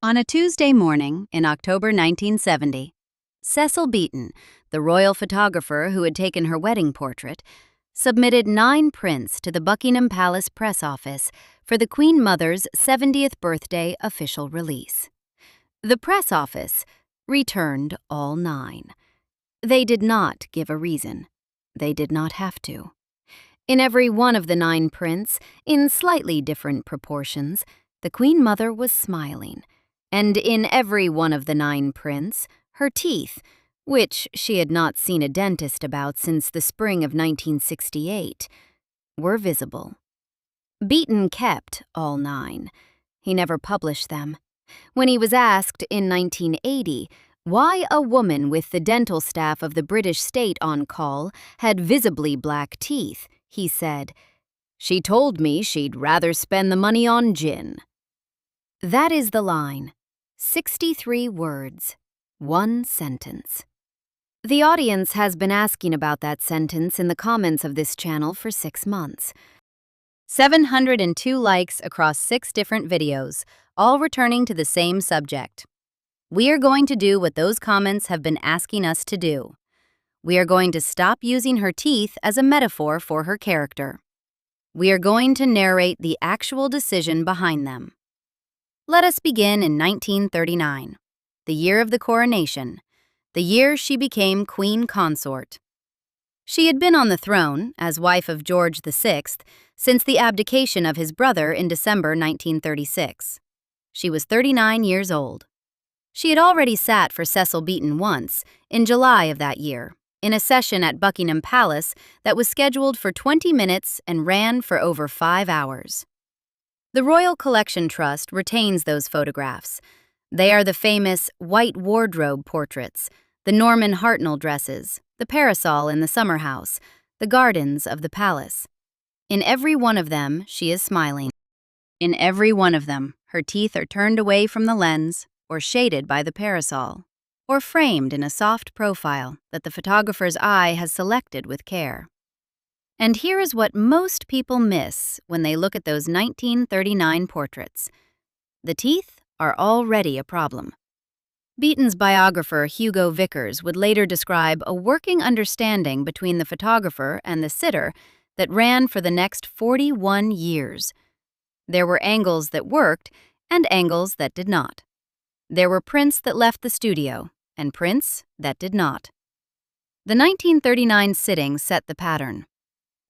On a Tuesday morning in October 1970, Cecil Beaton, the royal photographer who had taken her wedding portrait, submitted 9 prints to the Buckingham Palace press office for the Queen Mother's 70th birthday official release. The press office returned all 9. They did not give a reason. They did not have to. In every one of the 9 prints, in slightly different proportions, the Queen Mother was smiling. And in every one of the 9 prints, her teeth, which she had not seen a dentist about since the spring of 1968, were visible. Beaton kept all 9. He never published them. When he was asked in 1980 why a woman with the dental staff of the British state on call had visibly black teeth, he said, "She told me she'd rather spend the money on gin." That is the line. 63 words, 1 sentence. The audience has been asking about that sentence in the comments of this channel for 6 months. 702 likes across 6 different videos, all returning to the same subject. We are going to do what those comments have been asking us to do. We are going to stop using her teeth as a metaphor for her character. We are going to narrate the actual decision behind them. Let us begin in 1939, the year of the coronation, the year she became Queen Consort. She had been on the throne, as wife of George VI, since the abdication of his brother in December 1936. She was 39 years old. She had already sat for Cecil Beaton once, in July of that year, in a session at Buckingham Palace that was scheduled for 20 minutes and ran for over 5 hours. The Royal Collection Trust retains those photographs. They are the famous white wardrobe portraits, the Norman Hartnell dresses, the parasol in the summer house, the gardens of the palace. In every one of them, she is smiling. In every one of them, her teeth are turned away from the lens, or shaded by the parasol, or framed in a soft profile that the photographer's eye has selected with care. And here is what most people miss when they look at those 1939 portraits. The teeth are already a problem. Beaton's biographer Hugo Vickers would later describe a working understanding between the photographer and the sitter that ran for the next 41 years. There were angles that worked and angles that did not. There were prints that left the studio and prints that did not. The 1939 sitting set the pattern.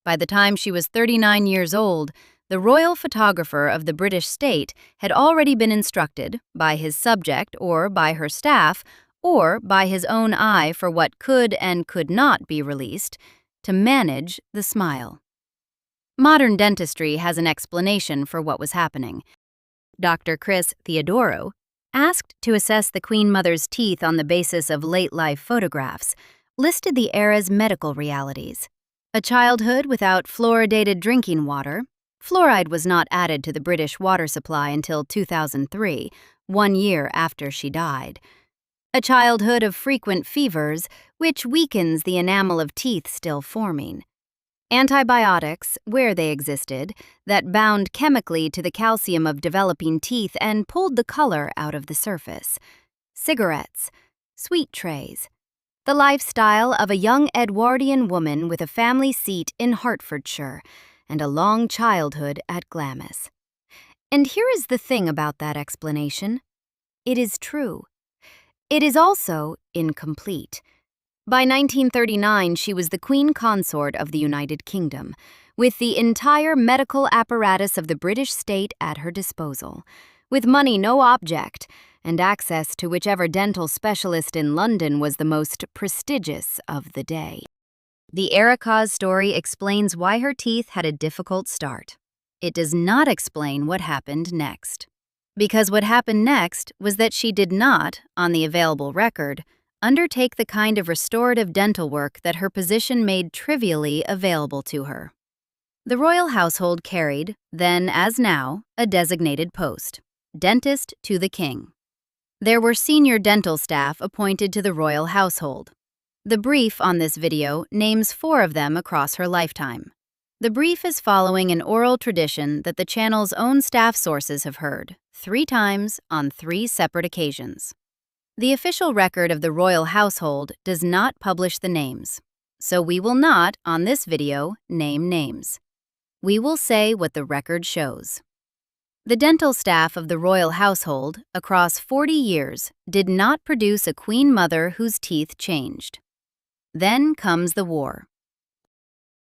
By the time she was 39 years old, the royal photographer of the British state had already been instructed, by his subject or by her staff, or by his own eye for what could and could not be released, to manage the smile. Modern dentistry has an explanation for what was happening. Dr. Chris Theodoro, asked to assess the Queen Mother's teeth on the basis of late-life photographs, listed the era's medical realities. A childhood without fluoridated drinking water. Fluoride was not added to the British water supply until 2003, 1 year after she died. A childhood of frequent fevers, which weakens the enamel of teeth still forming. Antibiotics, where they existed, that bound chemically to the calcium of developing teeth and pulled the color out of the surface. Cigarettes. Sweet trays. The lifestyle of a young Edwardian woman with a family seat in Hertfordshire and a long childhood at Glamis. And here is the thing about that explanation. It is true. It is also incomplete. By 1939, she was the Queen Consort of the United Kingdom, with the entire medical apparatus of the British state at her disposal, with money no object, and access to whichever dental specialist in London was the most prestigious of the day. The Erika's story explains why her teeth had a difficult start. It does not explain what happened next. Because what happened next was that she did not, on the available record, undertake the kind of restorative dental work that her position made trivially available to her. The royal household carried, then as now, a designated post, dentist to the king. There were senior dental staff appointed to the royal household. The brief on this video names 4 of them across her lifetime. The brief is following an oral tradition that the channel's own staff sources have heard 3 times on 3 separate occasions. The official record of the royal household does not publish the names, so we will not, on this video, name names. We will say what the record shows. The dental staff of the royal household, across 40 years, did not produce a queen mother whose teeth changed. Then comes the war.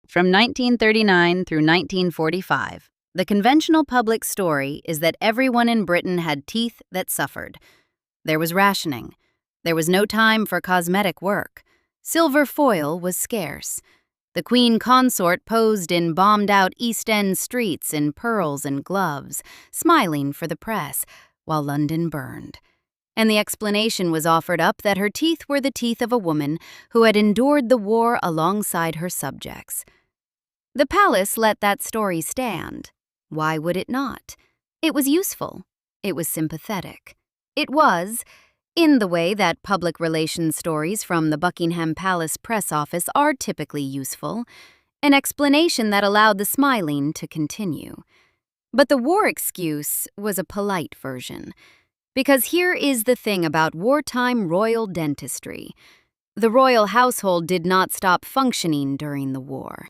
From 1939 through 1945, the conventional public story is that everyone in Britain had teeth that suffered. There was rationing. There was no time for cosmetic work. Silver foil was scarce. The Queen Consort posed in bombed-out East End streets in pearls and gloves, smiling for the press, while London burned. And the explanation was offered up that her teeth were the teeth of a woman who had endured the war alongside her subjects. The palace let that story stand. Why would it not? It was useful. It was sympathetic. It was, in the way that public relations stories from the Buckingham Palace press office are typically useful, an explanation that allowed the smiling to continue. But the war excuse was a polite version. Because here is the thing about wartime royal dentistry. The royal household did not stop functioning during the war.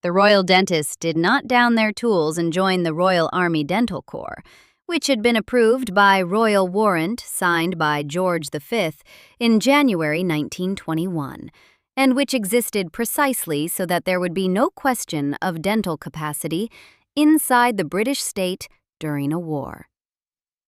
The royal dentists did not down their tools and join the Royal Army Dental Corps, which had been approved by royal warrant signed by George V in January 1921, and which existed precisely so that there would be no question of dental capacity inside the British state during a war.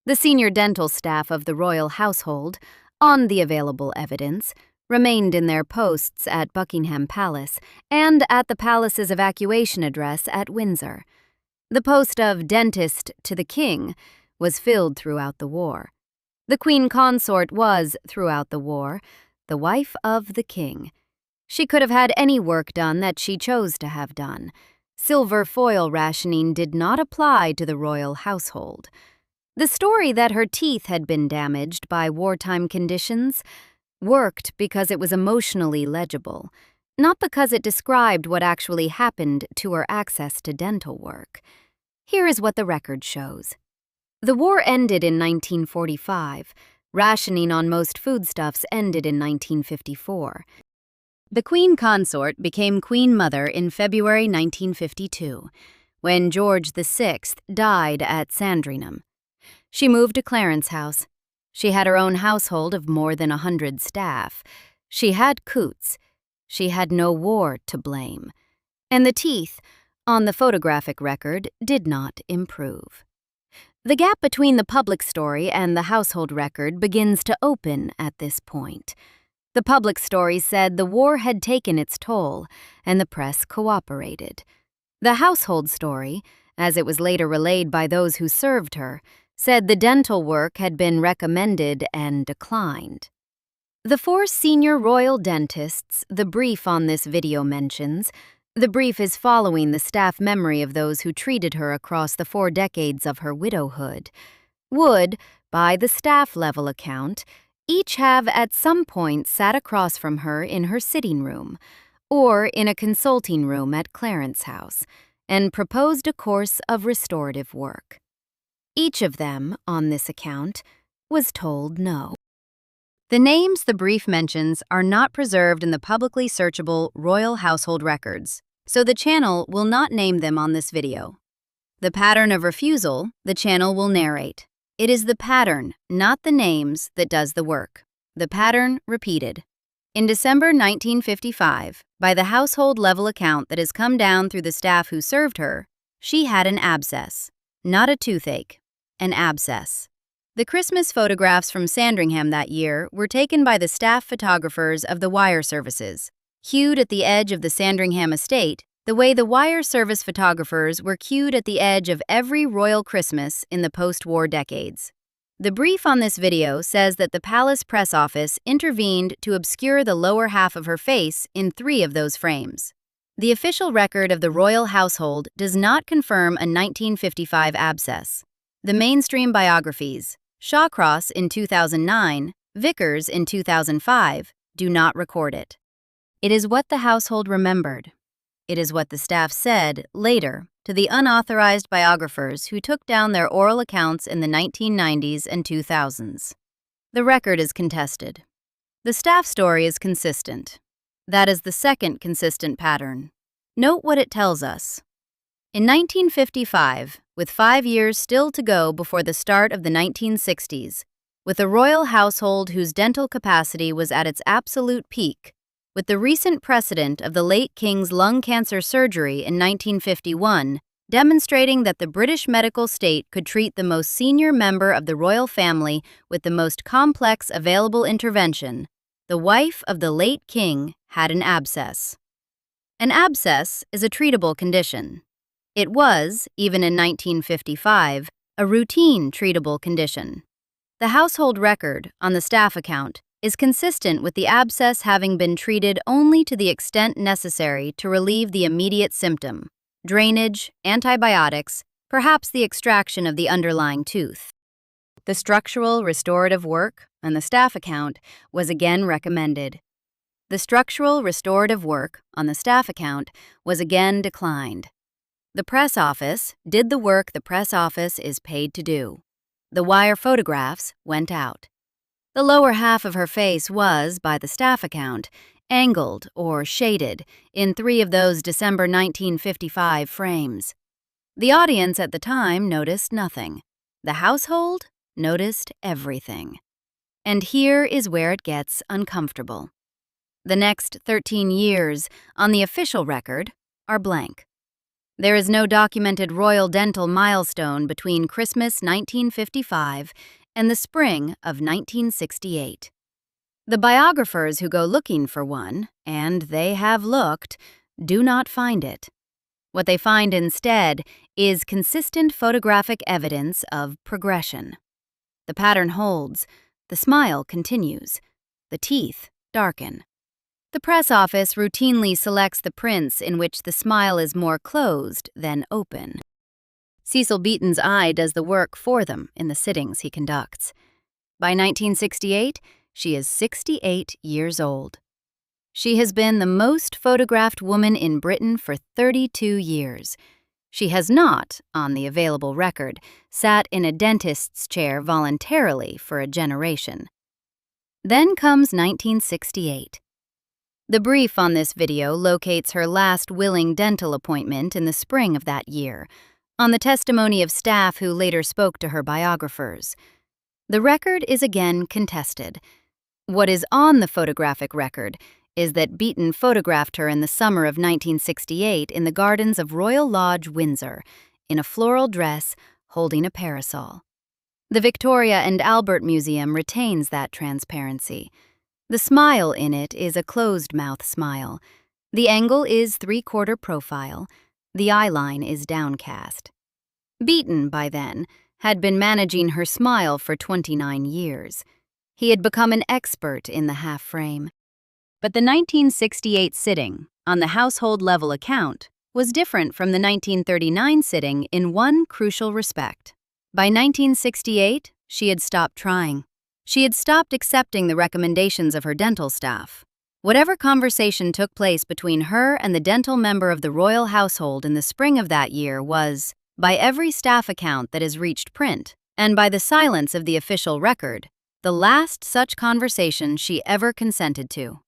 The senior dental staff of the royal household, on the available evidence, remained in their posts at Buckingham Palace and at the palace's evacuation address at Windsor. The post of dentist to the king was filled throughout the war. The Queen Consort was, throughout the war, the wife of the king. She could have had any work done that she chose to have done. Silver foil rationing did not apply to the royal household. The story that her teeth had been damaged by wartime conditions worked because it was emotionally legible, not because it described what actually happened to her access to dental work. Here is what the record shows. The war ended in 1945. Rationing on most foodstuffs ended in 1954. The Queen Consort became Queen Mother in February 1952, when George VI died at Sandringham. She moved to Clarence House. She had her own household of more than 100 staff. She had coots. She had no war to blame. And the teeth, on the photographic record, did not improve. The gap between the public story and the household record begins to open at this point. The public story said the war had taken its toll, and the press cooperated. The household story, as it was later relayed by those who served her, said the dental work had been recommended and declined. The 4 senior royal dentists the brief on this video mentions, the brief is following the staff memory of those who treated her across the 4 decades of her widowhood, would, by the staff-level account, each have at some point sat across from her in her sitting room, or in a consulting room at Clarence House, and proposed a course of restorative work. Each of them, on this account, was told no. The names the brief mentions are not preserved in the publicly searchable royal household records, so the channel will not name them on this video. The pattern of refusal, the channel will narrate. It is the pattern, not the names, that does the work. The pattern repeated. In December 1955, by the household-level account that has come down through the staff who served her, she had an abscess, not a toothache. An abscess. The Christmas photographs from Sandringham that year were taken by the staff photographers of the wire services, cued at the edge of the Sandringham estate, the way the wire service photographers were cued at the edge of every royal Christmas in the post-war decades. The brief on this video says that the palace press office intervened to obscure the lower half of her face in 3 of those frames. The official record of the royal household does not confirm a 1955 abscess. The mainstream biographies, Shawcross in 2009, Vickers in 2005, do not record it. It is what the household remembered. It is what the staff said later to the unauthorized biographers who took down their oral accounts in the 1990s and 2000s. The record is contested. The staff story is consistent. That is the second consistent pattern. Note what it tells us. In 1955, with 5 years still to go before the start of the 1960s, with a royal household whose dental capacity was at its absolute peak, with the recent precedent of the late King's lung cancer surgery in 1951, demonstrating that the British medical state could treat the most senior member of the royal family with the most complex available intervention, the wife of the late king had an abscess. An abscess is a treatable condition. It was, even in 1955, a routine treatable condition. The household record, on the staff account, is consistent with the abscess having been treated only to the extent necessary to relieve the immediate symptom: drainage, antibiotics, perhaps the extraction of the underlying tooth. The structural restorative work, on the staff account, was again recommended. The structural restorative work, on the staff account, was again declined. The press office did the work the press office is paid to do. The wire photographs went out. The lower half of her face was, by the staff account, angled or shaded in 3 of those December 1955 frames. The audience at the time noticed nothing. The household noticed everything. And here is where it gets uncomfortable. The next 13 years, on the official record, are blank. There is no documented royal dental milestone between Christmas 1955 and the spring of 1968. The biographers who go looking for one, and they have looked, do not find it. What they find instead is consistent photographic evidence of progression. The pattern holds, the smile continues, the teeth darken. The press office routinely selects the prints in which the smile is more closed than open. Cecil Beaton's eye does the work for them in the sittings he conducts. By 1968, she is 68 years old. She has been the most photographed woman in Britain for 32 years. She has not, on the available record, sat in a dentist's chair voluntarily for a generation. Then comes 1968. The brief on this video locates her last willing dental appointment in the spring of that year, on the testimony of staff who later spoke to her biographers. The record is again contested. What is on the photographic record is that Beaton photographed her in the summer of 1968 in the gardens of Royal Lodge, Windsor, in a floral dress holding a parasol. The Victoria and Albert Museum retains that transparency. The smile in it is a closed-mouth smile. The angle is 3/4 profile. The eyeline is downcast. Beaton, by then, had been managing her smile for 29 years. He had become an expert in the half-frame. But the 1968 sitting, on the household-level account, was different from the 1939 sitting in one crucial respect. By 1968, she had stopped trying. She had stopped accepting the recommendations of her dental staff. Whatever conversation took place between her and the dental member of the royal household in the spring of that year was, by every staff account that has reached print, and by the silence of the official record, the last such conversation she ever consented to.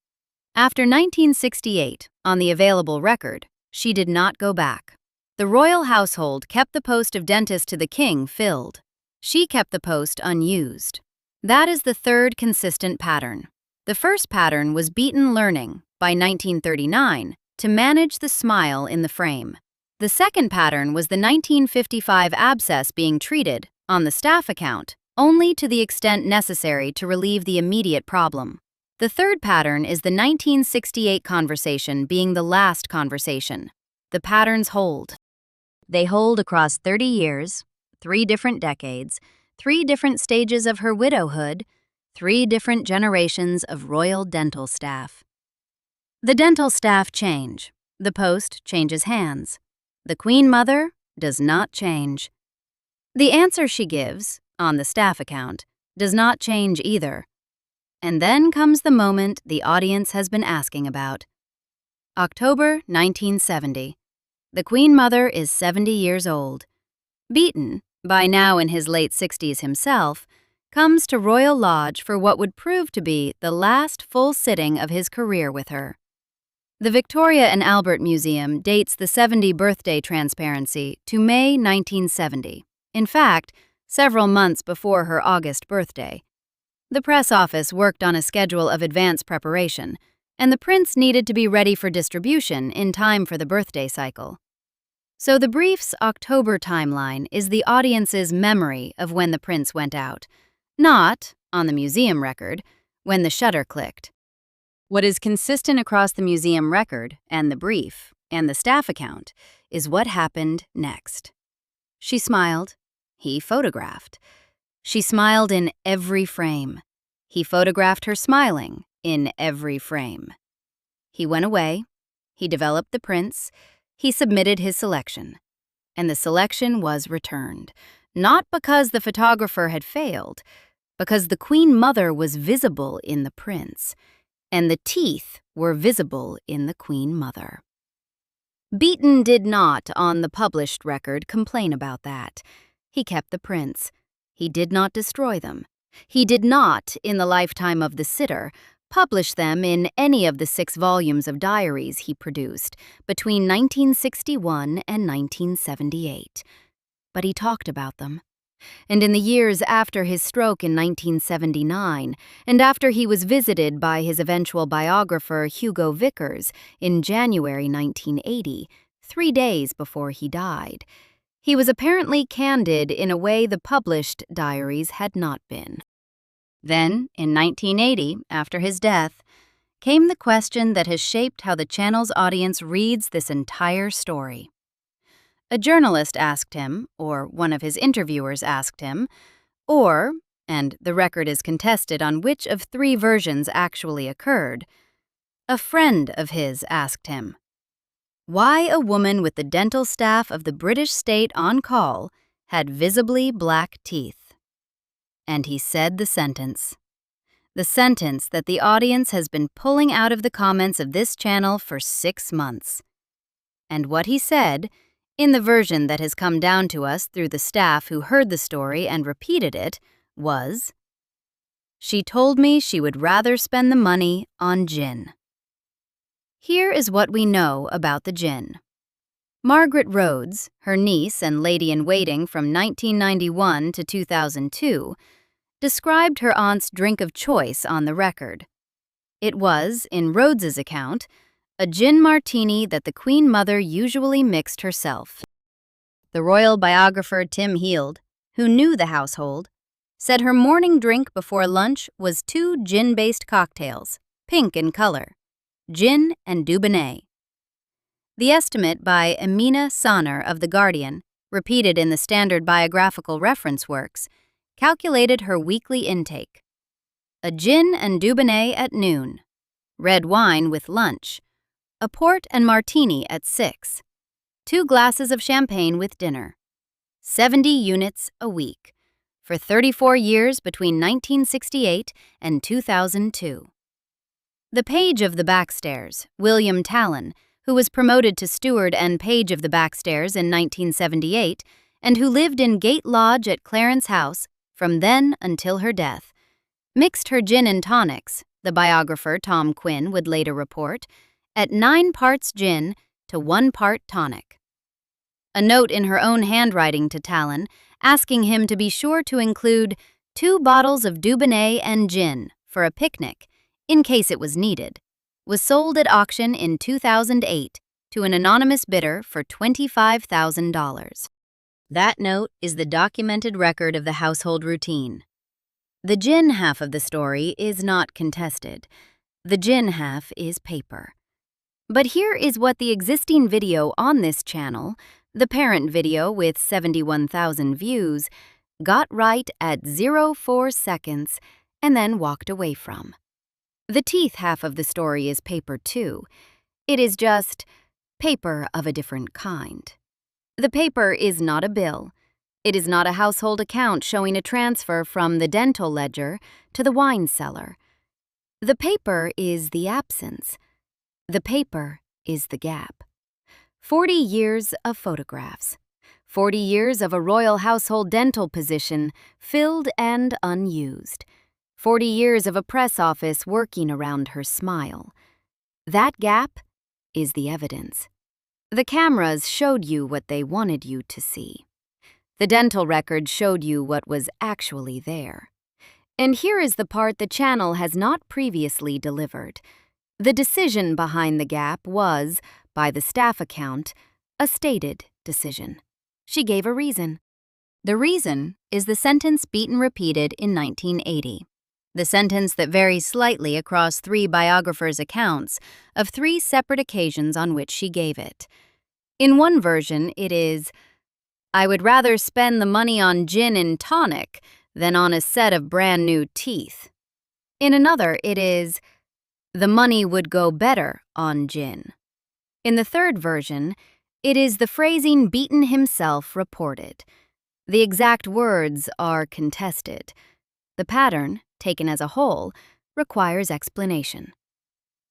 After 1968, on the available record, she did not go back. The royal household kept the post of dentist to the king filled. She kept the post unused. That is the third consistent pattern. The first pattern was Beaton learning, by 1939, to manage the smile in the frame. The second pattern was the 1955 abscess being treated, on the staff account, only to the extent necessary to relieve the immediate problem. The third pattern is the 1968 conversation being the last conversation. The patterns hold. They hold across 30 years, 3 different decades, 3 different stages of her widowhood, 3 different generations of royal dental staff. The dental staff change. The post changes hands. The Queen Mother does not change. The answer she gives, on the staff account, does not change either. And then comes the moment the audience has been asking about. October 1970. The Queen Mother is 70 years old. Beaton, by now in his late 60s himself, comes to Royal Lodge for what would prove to be the last full sitting of his career with her. The Victoria and Albert Museum dates the 70th birthday transparency to May 1970. In fact, several months before her August birthday. The press office worked on a schedule of advance preparation, and the prints needed to be ready for distribution in time for the birthday cycle. So the brief's October timeline is the audience's memory of when the prints went out, not, on the museum record, when the shutter clicked. What is consistent across the museum record and the brief and the staff account is what happened next. She smiled. He photographed. She smiled in every frame. He photographed her smiling in every frame. He went away. He developed the prints. He submitted his selection. And the selection was returned, not because the photographer had failed, because the Queen Mother was visible in the prints, and the teeth were visible in the Queen Mother. Beaton did not, on the published record, complain about that. He kept the prints. He did not destroy them. He did not, in the lifetime of the sitter, publish them in any of the 6 volumes of diaries he produced between 1961 and 1978. But he talked about them. And in the years after his stroke in 1979, and after he was visited by his eventual biographer Hugo Vickers in January 1980, 3 days before he died, he was apparently candid in a way the published diaries had not been. Then, in 1980, after his death, came the question that has shaped how the channel's audience reads this entire story. A journalist asked him, or one of his interviewers asked him, or, and the record is contested on which of 3 versions actually occurred, a friend of his asked him, why a woman with the dental staff of the British state on call had visibly black teeth. And he said the sentence that the audience has been pulling out of the comments of this channel for 6 months. And what he said, in the version that has come down to us through the staff who heard the story and repeated it, was, "She told me she would rather spend the money on gin." Here is what we know about the gin. Margaret Rhodes, her niece and lady-in-waiting from 1991 to 2002, described her aunt's drink of choice on the record. It was, in Rhodes's account, a gin martini that the Queen Mother usually mixed herself. The royal biographer Tim Heald, who knew the household, said her morning drink before lunch was 2 gin-based cocktails, pink in color, gin and Dubonnet. The estimate by Amina Sonner of The Guardian, repeated in the standard biographical reference works, calculated her weekly intake. A gin and Dubonnet at noon, red wine with lunch, a port and martini at 6, 2 glasses of champagne with dinner, 70 units a week, for 34 years between 1968 and 2002. The page of the backstairs, William Talon, who was promoted to steward and page of the backstairs in 1978 and who lived in Gate Lodge at Clarence House from then until her death, mixed her gin and tonics, the biographer Tom Quinn would later report, at 9 parts gin to 1 part tonic. A note in her own handwriting to Talon, asking him to be sure to include 2 bottles of Dubonnet and gin for a picnic, in case it was needed, was sold at auction in 2008 to an anonymous bidder for $25,000. That note is the documented record of the household routine. The gin half of the story is not contested. The gin half is paper. But here is what the existing video on this channel, the parent video with 71,000 views, got right at 0.4 seconds and then walked away from. The teeth half of the story is paper too. It is just paper of a different kind. The paper is not a bill. It is not a household account showing a transfer from the dental ledger to the wine cellar. The paper is the absence. The paper is the gap. 40 years of photographs. 40 years of a royal household dental position, filled and unused. 40 years of a press office working around her smile. That gap is the evidence. The cameras showed you what they wanted you to see. The dental record showed you what was actually there. And here is the part the channel has not previously delivered. The decision behind the gap was, by the staff account, a stated decision. She gave a reason. The reason is the sentence Beaton repeated in 1980. The sentence that varies slightly across 3 biographers' accounts of 3 separate occasions on which she gave it. In one version, it is, "I would rather spend the money on gin and tonic than on a set of brand new teeth." In another, it is, "The money would go better on gin." In the third version, it is the phrasing Beaton himself reported. The exact words are contested. The pattern, taken as a whole, requires explanation.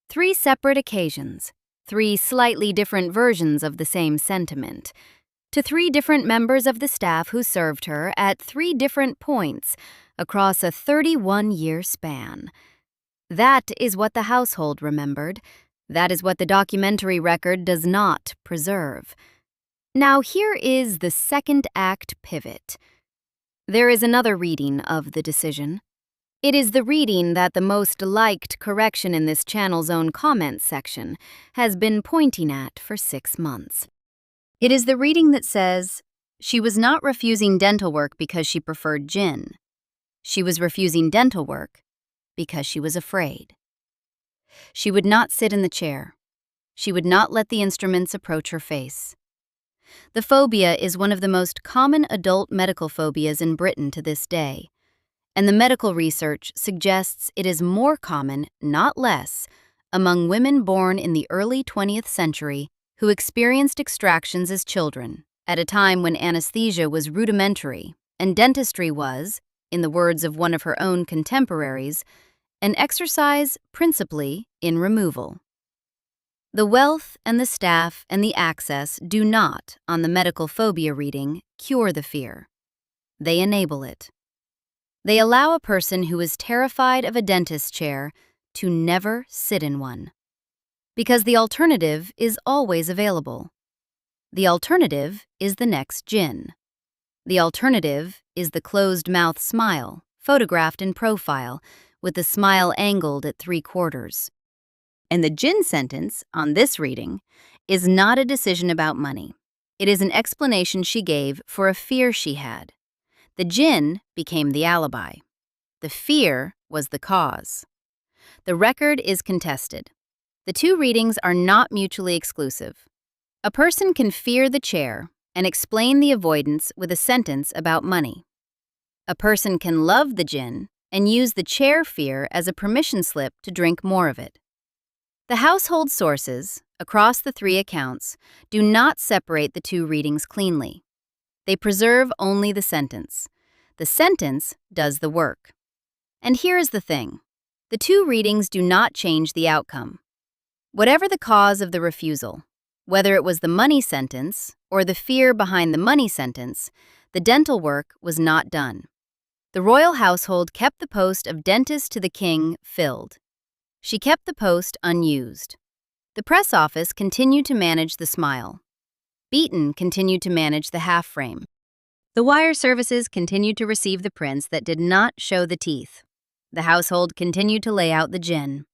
3 separate occasions, 3 slightly different versions of the same sentiment, to 3 different members of the staff who served her at 3 different points across a 31-year span. That is what the household remembered. That is what the documentary record does not preserve. Now here is the second act pivot. There is another reading of the decision. It is the reading that the most liked correction in this channel's own comments section has been pointing at for 6 months. It is the reading that says, she was not refusing dental work because she preferred gin. She was refusing dental work because she was afraid. She would not sit in the chair. She would not let the instruments approach her face. The phobia is one of the most common adult medical phobias in Britain to this day, and the medical research suggests it is more common, not less, among women born in the early 20th century who experienced extractions as children, at a time when anesthesia was rudimentary and dentistry was, in the words of one of her own contemporaries, an exercise principally in removal. The wealth and the staff and the access do not, on the medical phobia reading, cure the fear. They enable it. They allow a person who is terrified of a dentist's chair to never sit in one. Because the alternative is always available. The alternative is the next gin. The alternative is the closed-mouth smile, photographed in profile, with the smile angled at 3/4. And the gin sentence, on this reading, is not a decision about money. It is an explanation she gave for a fear she had. The gin became the alibi. The fear was the cause. The record is contested. The 2 readings are not mutually exclusive. A person can fear the chair and explain the avoidance with a sentence about money. A person can love the gin and use the chair fear as a permission slip to drink more of it. The household sources, across the 3 accounts, do not separate the 2 readings cleanly. They preserve only the sentence. The sentence does the work. And here is the thing. The 2 readings do not change the outcome. Whatever the cause of the refusal, whether it was the money sentence or the fear behind the money sentence, the dental work was not done. The royal household kept the post of dentist to the king filled. She kept the post unused. The press office continued to manage the smile. Beaton continued to manage the half-frame. The wire services continued to receive the prints that did not show the teeth. The household continued to lay out the gin.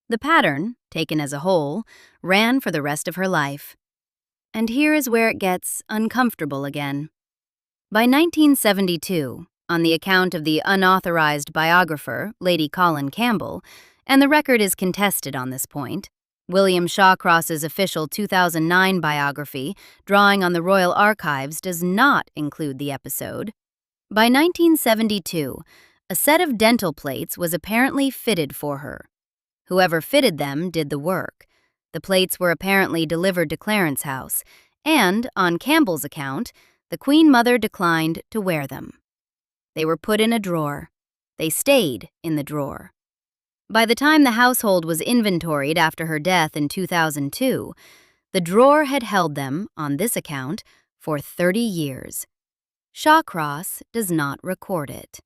The pattern, taken as a whole, ran for the rest of her life. And here is where it gets uncomfortable again. By 1972, on the account of the unauthorized biographer, Lady Colin Campbell, and the record is contested on this point, William Shawcross's official 2009 biography, drawing on the Royal Archives, does not include the episode. By 1972, a set of dental plates was apparently fitted for her. Whoever fitted them did the work. The plates were apparently delivered to Clarence House, and, on Campbell's account, the Queen Mother declined to wear them. They were put in a drawer. They stayed in the drawer. By the time the household was inventoried after her death in 2002, the drawer had held them, on this account, for 30 years. Shawcross does not record it.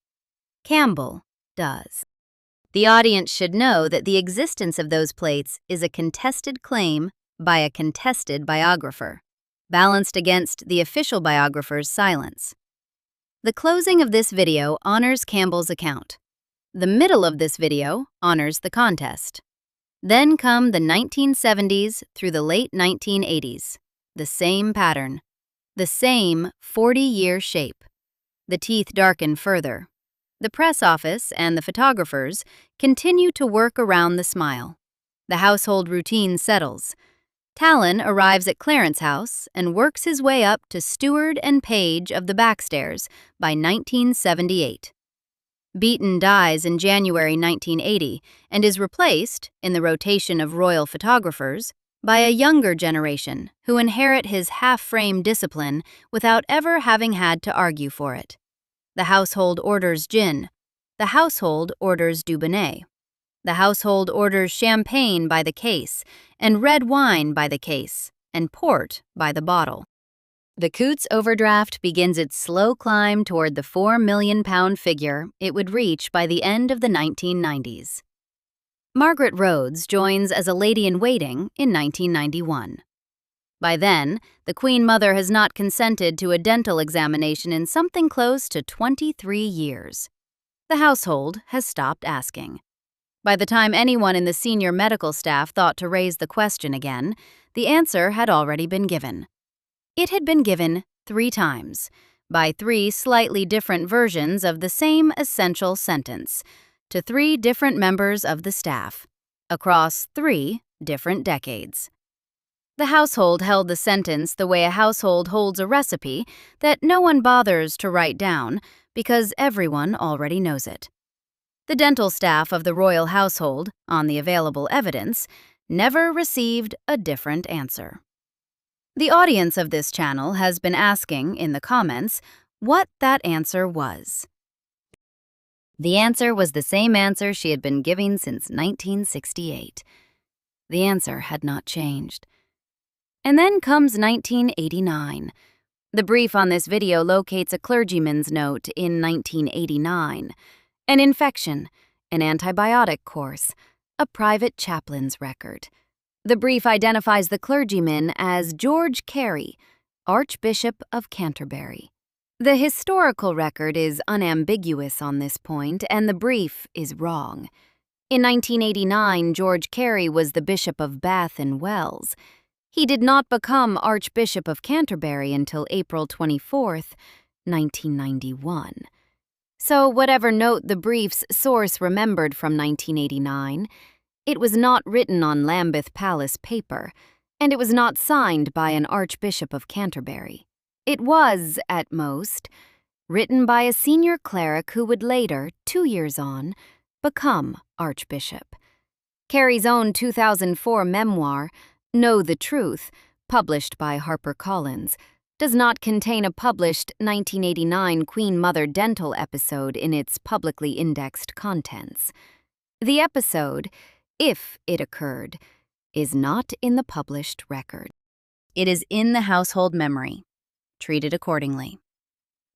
Campbell does. The audience should know that the existence of those plates is a contested claim by a contested biographer, balanced against the official biographer's silence. The closing of this video honors Campbell's account. The middle of this video honors the contest. Then come the 1970s through the late 1980s. The same pattern. The same 40-year shape. The teeth darken further. The press office and the photographers continue to work around the smile. The household routine settles. Talon arrives at Clarence House and works his way up to steward and page of the backstairs by 1978. Beaton dies in January 1980 and is replaced, in the rotation of royal photographers, by a younger generation who inherit his half-frame discipline without ever having had to argue for it. The household orders gin. The household orders Dubonnet. The household orders champagne by the case, and red wine by the case, and port by the bottle. The Coots overdraft begins its slow climb toward the £4 million figure it would reach by the end of the 1990s. Margaret Rhodes joins as a lady-in-waiting in 1991. By then, the Queen Mother has not consented to a dental examination in something close to 23 years. The household has stopped asking. By the time anyone in the senior medical staff thought to raise the question again, the answer had already been given. It had been given 3 times, by 3 slightly different versions of the same essential sentence, to 3 different members of the staff, across 3 different decades. The household held the sentence the way a household holds a recipe that no one bothers to write down because everyone already knows it. The dental staff of the royal household, on the available evidence, never received a different answer. The audience of this channel has been asking, in the comments, what that answer was. The answer was the same answer she had been giving since 1968. The answer had not changed. And then comes 1989. The brief on this video locates a clergyman's note in 1989. An infection, an antibiotic course, a private chaplain's record. The brief identifies the clergyman as George Carey, Archbishop of Canterbury. The historical record is unambiguous on this point, and the brief is wrong. In 1989, George Carey was the Bishop of Bath and Wells. He did not become Archbishop of Canterbury until April 24, 1991. So whatever note the brief's source remembered from 1989, it was not written on Lambeth Palace paper, and it was not signed by an Archbishop of Canterbury. It was, at most, written by a senior cleric who would later, 2 years on, become Archbishop. Carey's own 2004 memoir, Know the Truth, published by HarperCollins, does not contain a published 1989 Queen Mother dental episode in its publicly indexed contents. The episode, if it occurred, is not in the published record. It is in the household memory. Treat it accordingly.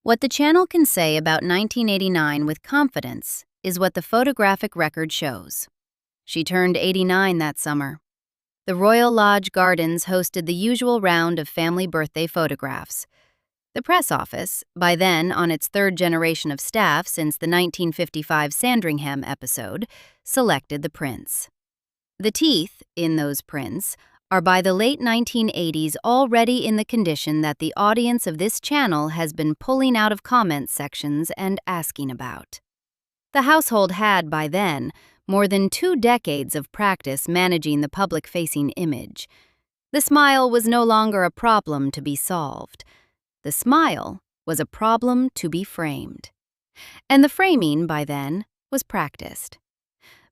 What the channel can say about 1989 with confidence is what the photographic record shows. She turned 89 that summer. The Royal Lodge Gardens hosted the usual round of family birthday photographs. The press office, by then on its 3rd generation of staff since the 1955 Sandringham episode, selected the prints. The teeth in those prints are by the late 1980s already in the condition that the audience of this channel has been pulling out of comment sections and asking about. The household had, by then, more than 2 decades of practice managing the public-facing image. The smile was no longer a problem to be solved. The smile was a problem to be framed. And the framing, by then, was practiced.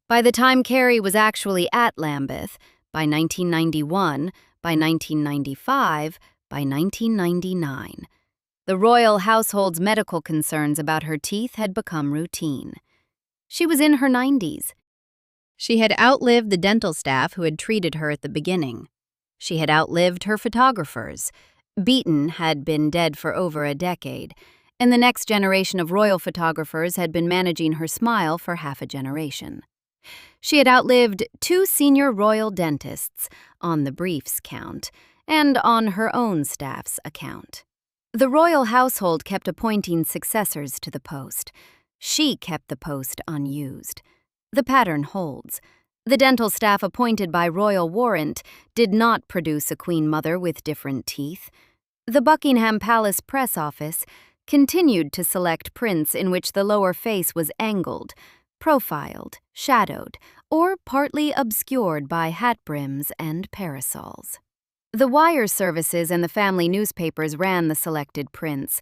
By the time Carey was actually at Lambeth, by 1991, by 1995, by 1999, the royal household's medical concerns about her teeth had become routine. She was in her 90s. She had outlived the dental staff who had treated her at the beginning. She had outlived her photographers. Beaton had been dead for over a decade, and the next generation of royal photographers had been managing her smile for half a generation. She had outlived 2 senior royal dentists, on the brief's count, and on her own staff's account. The royal household kept appointing successors to the post. She kept the post unused. The pattern holds. The dental staff appointed by royal warrant did not produce a queen mother with different teeth. The Buckingham Palace press office continued to select prints in which the lower face was angled, profiled, shadowed, or partly obscured by hat brims and parasols. The wire services and the family newspapers ran the selected prints.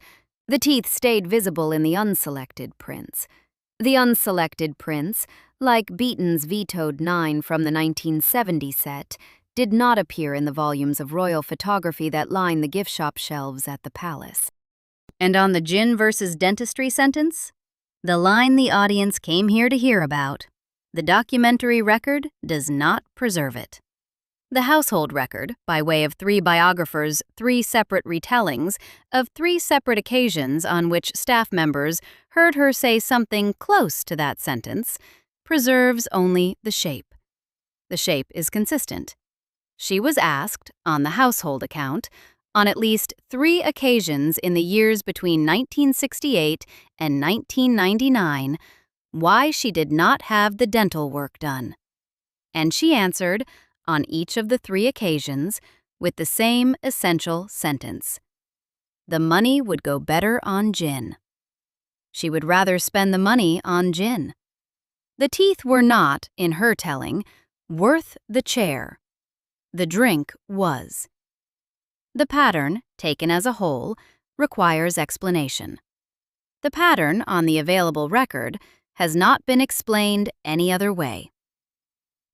The teeth stayed visible in the unselected prints. The unselected prints, like Beaton's vetoed 9 from the 1970 set, did not appear in the volumes of royal photography that line the gift shop shelves at the palace. And on the gin versus dentistry sentence? The line the audience came here to hear about. The documentary record does not preserve it. The household record, by way of 3 biographers' 3 separate retellings of 3 separate occasions on which staff members heard her say something close to that sentence, preserves only the shape. The shape is consistent. She was asked, on the household account, on at least 3 occasions in the years between 1968 and 1999, why she did not have the dental work done. And she answered, on each of the 3 occasions, with the same essential sentence. The money would go better on gin. She would rather spend the money on gin. The teeth were not, in her telling, worth the chair. The drink was. The pattern, taken as a whole, requires explanation. The pattern on the available record has not been explained any other way.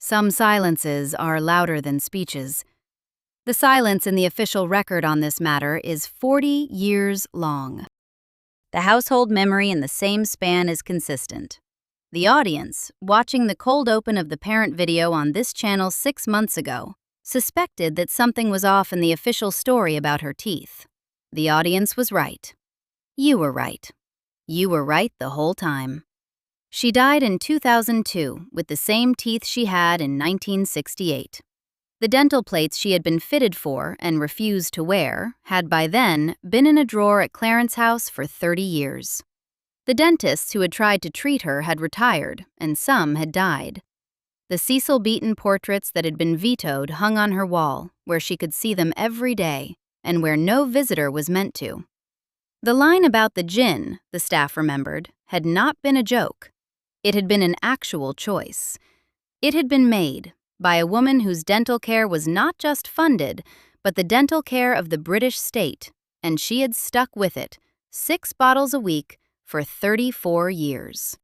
Some silences are louder than speeches. The silence in the official record on this matter is 40 years long. The household memory in the same span is consistent. The audience, watching the cold open of the parent video on this channel 6 months ago, suspected that something was off in the official story about her teeth. The audience was right. You were right. You were right the whole time. She died in 2002 with the same teeth she had in 1968. The dental plates she had been fitted for and refused to wear had by then been in a drawer at Clarence House for 30 years. The dentists who had tried to treat her had retired, and some had died. The Cecil Beaton portraits that had been vetoed hung on her wall, where she could see them every day, and where no visitor was meant to. The line about the gin, the staff remembered, had not been a joke. It had been an actual choice. It had been made by a woman whose dental care was not just funded, but the dental care of the British state, and she had stuck with it, 6 bottles a week, for 34 years.